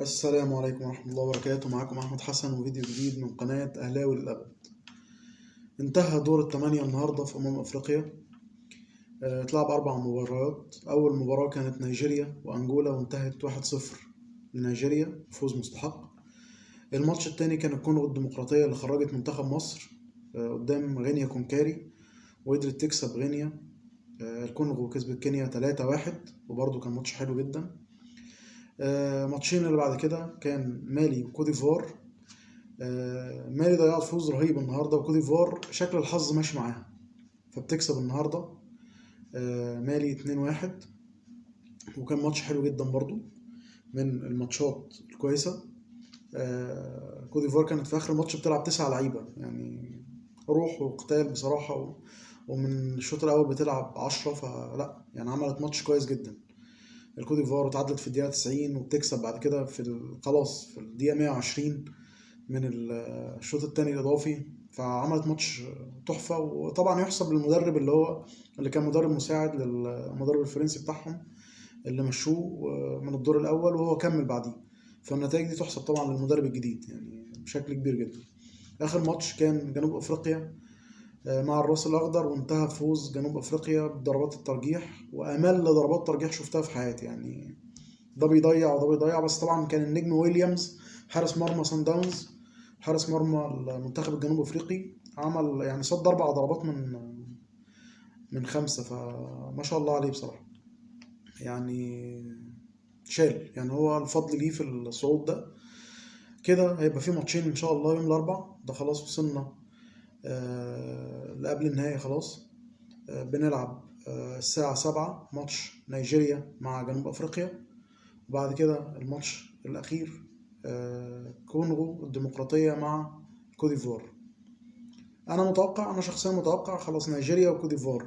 السلام عليكم ورحمة الله وبركاته. معكم أحمد حسن وفيديو جديد من قناة أهلاوي للأبد. انتهى دور الثمانية النهاردة في أفريقيا. اتلعب 4 مباريات. أول مباراة كانت نيجيريا وأنجولا وانتهت 1-0 لنيجيريا، فوز مستحق. الماتش التاني كان الكونغو الديمقراطية اللي خرجت منتخب مصر قدام غينيا كونكاري وقدرت تكسب غينيا. الكونغو كسبت كينيا 3-1 وبرضه كان ماتش حلو جدا. ماتشين اللي بعد كده كان مالي وكوديفوار. مالي ضيعت فوز رهيب النهارده، وكوديفوار شكل الحظ ماشي معاها فبتكسب النهارده مالي 2-1. وكان ماتش حلو جدا برضو، من الماتشات الكويسه. كوديفوار كانت في اخر الماتش بتلعب 9 لعيبه، يعني روح وقتال بصراحه، ومن الشوط الاول بتلعب 10، فلا يعني عملت ماتش كويس جدا. الكوديفوار اتعادلت في الدقيقه 90 وبتكسب بعد كده خلاص في الدقيقه 120 من الشوط الثاني الاضافي، فعملت ماتش تحفه. وطبعا يحسب للمدرب اللي كان مدرب مساعد للمدرب الفرنسي بتاعهم اللي مشوه من الدور الاول وهو كمل بعديه. فالنتائج دي تحسب طبعا للمدرب الجديد يعني بشكل كبير جدا. اخر ماتش كان جنوب افريقيا مع الراس الاخضر، وانتهى فوز جنوب افريقيا بضربات الترجيح، وامل ضربات ترجيح شفتها في حياتي. يعني ده بيضيع وده بيضيع، بس طبعا كان النجم ويليامز حارس مرمى سان داونز، حارس مرمى المنتخب الجنوب افريقي، عمل يعني صد 4 ضربات من 5، فما شاء الله عليه بصراحة. يعني شال، يعني هو الفضل ليه في الصعود ده. كده هيبقى في ماتشين ان شاء الله يوم الاربع ده، خلاص وصلنا لقبل النهائي خلاص. بنلعب الساعة 7 ماتش نيجيريا مع جنوب افريقيا، وبعد كده الماتش الأخير كونغو الديمقراطية مع كوديفوار. أنا شخصيا متوقع خلاص نيجيريا وكوديفوار.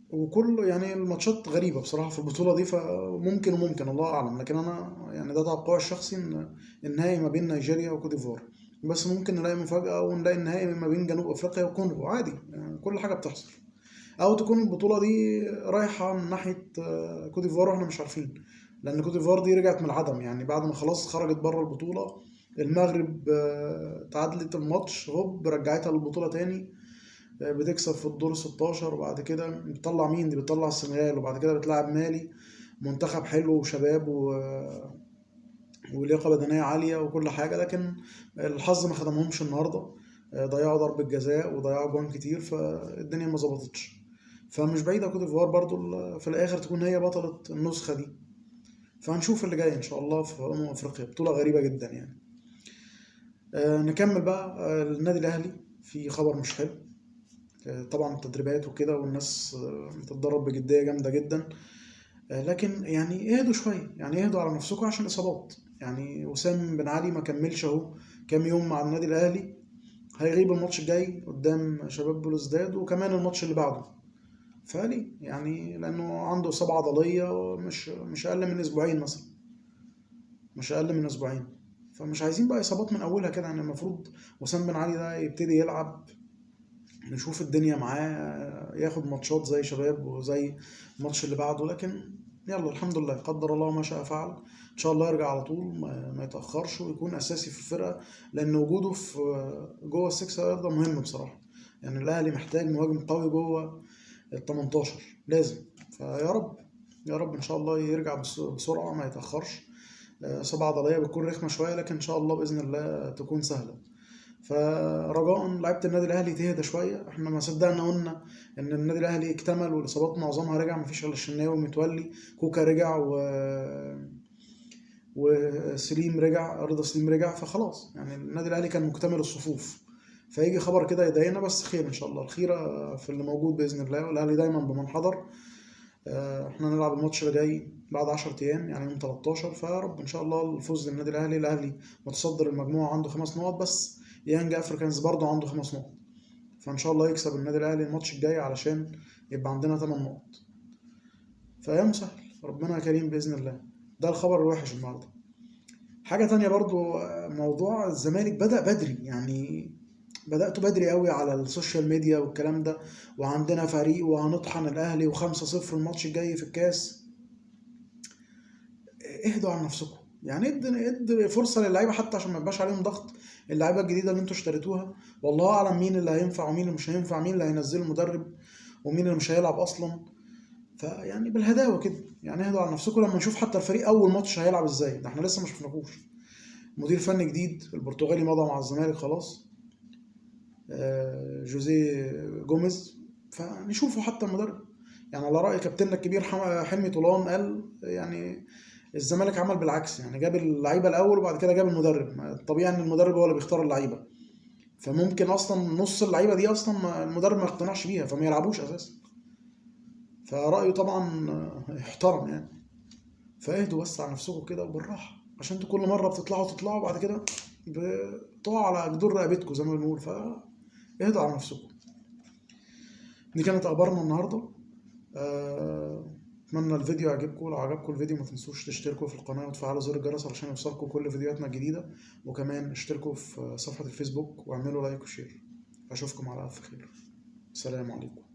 وكل يعني الماتشات غريبة بصراحة في البطولة دي، فممكن وممكن الله أعلم، لكن أنا يعني ده توقعي الشخصي إن النهائي ما بين نيجيريا وكوديفوار. بس ممكن نلاقي مفاجأة ونلاقي النهائي ما بين جنوب أفريقيا وكونغو، عادي يعني كل حاجة بتحصل. او تكون البطوله دي رايحه من ناحيه كوت ديفوار واحنا مش عارفين، لان كوت ديفوار دي رجعت من العدم، يعني بعد ما خلاص خرجت بره البطوله. المغرب تعادلت الماتش، هوب رجعتها للبطوله تاني. بتكسب في الدور 16، وبعد كده بتطلع مين؟ دي بتطلع السنغال، وبعد كده بتلعب مالي، منتخب حلو وشباب ولياقه بدنيه عاليه وكل حاجه، لكن الحظ ما خدمهمش النهارده. ضيعوا ضربة جزاء وضيعوا جوان كتير، فالدنيا ما ظبطتش. فمش بعيدة كوت ديفوار برضو في الآخر تكون هي بطلة النسخة دي. فهنشوف اللي جاي إن شاء الله في أفريقيا، بطولة غريبة جدا يعني. نكمل بقى. النادي الأهلي في خبر مش حلو. طبعا التدريبات وكده والناس بتتدرب بجدية جامدة جدا. لكن يعني اهدوا شوية، يعني اهدوا على نفسكم عشان الإصابات. يعني وسام بن علي ما كملش أهو كام يوم مع النادي الأهلي، هيغيب الماتش الجاي قدام شباب بلوزداد وكمان الماتش اللي بعده. فليه؟ يعني لأنه عنده إصابة عضلية مش أقل من أسبوعين مثلا، مش أقل من أسبوعين. فمش عايزين بقى إصابات من أولها كده. يعني المفروض وسام بن علي ده يبتدي يلعب، نشوف الدنيا معاه، ياخد ماتشات زي شباب وزي الماتش اللي بعده. لكن يلا الحمد لله، قدر الله ما شاء فعل. ان شاء الله يرجع على طول، ما يتاخرش ويكون اساسي في الفرقه، لان وجوده في جوه السكس ده مهم بصراحه. يعني الاهلي محتاج مهاجم قوي جوه ال 18 لازم. فيا رب، يا رب ان شاء الله يرجع بسرعه ما يتاخرش. اصابه عضليه بتكون رخمه شويه، لكن ان شاء الله باذن الله تكون سهله. فرجاء لعيبه النادي الاهلي تهدى شويه. احنا ما صدقنا قلنا ان النادي الاهلي اكتمل والاصابات معظمها رجع، مفيش الا الشناوي متولي، كوكا رجع وسليم رجع، رضا سليم رجع، فخلاص يعني النادي الاهلي كان مكتمل الصفوف. فيجي خبر كده يضايقنا، بس خير ان شاء الله، الخيره في اللي موجود باذن الله، والاهلي دايما بمن حضر. احنا نلعب الماتش اللي جاي بعد 10 ايام يعني يوم 13، فيا رب ان شاء الله الفوز للنادي الاهلي. الاهلي متصدر المجموعه عنده 5 نقط بس، يانج افريكانز برضه عنده 5 نقط. فان شاء الله يكسب النادي الاهلي الماتش الجاي علشان يبقى عندنا 8 نقط. فيا مسهل، ربنا كريم باذن الله. ده الخبر الوحش النهارده. حاجه تانية برضو، موضوع الزمالك بدأ بدري، يعني بدأته بدري قوي على السوشيال ميديا والكلام ده، وعندنا فريق وهنطحن الاهلي و5-0 الماتش الجاي في الكاس. اهدوا على نفسكم، يعني ادي فرصه للعيبه حتى عشان ما يبقاش عليهم ضغط. اللعيبه الجديده اللي انتوا اشتريتوها والله اعلم مين اللي هينفع ومين اللي مش هينفع، مين اللي هينزله المدرب ومين اللي مش هيلعب اصلا. فيعني بالهداوه كده، يعني اهدوا على نفسكم لما نشوف حتى الفريق اول ماتش هيلعب ازاي، ده احنا لسه ما شفناهوش. مدير فني جديد البرتغالي مضى مع الزمالك خلاص، جوزيه جوميز، فنشوفه حتى المدرب. يعني على رأي كابتننا الكبير حلمي طولان قال يعني الزمالك عمل بالعكس، يعني جاب اللعيبه الاول وبعد كده جاب المدرب. الطبيعي ان المدرب هو اللي بيختار اللعيبه، فممكن اصلا نص اللعيبه دي اصلا المدرب ما يقتنعش بيها فما يلعبوش اساسا. فرأيه طبعا يحترم يعني. فاهدوا بس على نفسكم كده وبالراحه، عشان انتوا كل مره بتطلعوا بعد كده بتقعوا على جدور رقبتكم زي ما بنقول. فاهدوا على نفسكم. دي كانت اخبارنا النهارده. اتمنى الفيديو يعجبكم. لو عجبكم الفيديو ما تنسوش تشتركوا في القناه وتفعلوا زر الجرس علشان يوصلكم كل فيديوهاتنا الجديده، وكمان اشتركوا في صفحه الفيسبوك واعملوا لايك وشير. اشوفكم على الف خير. السلام عليكم.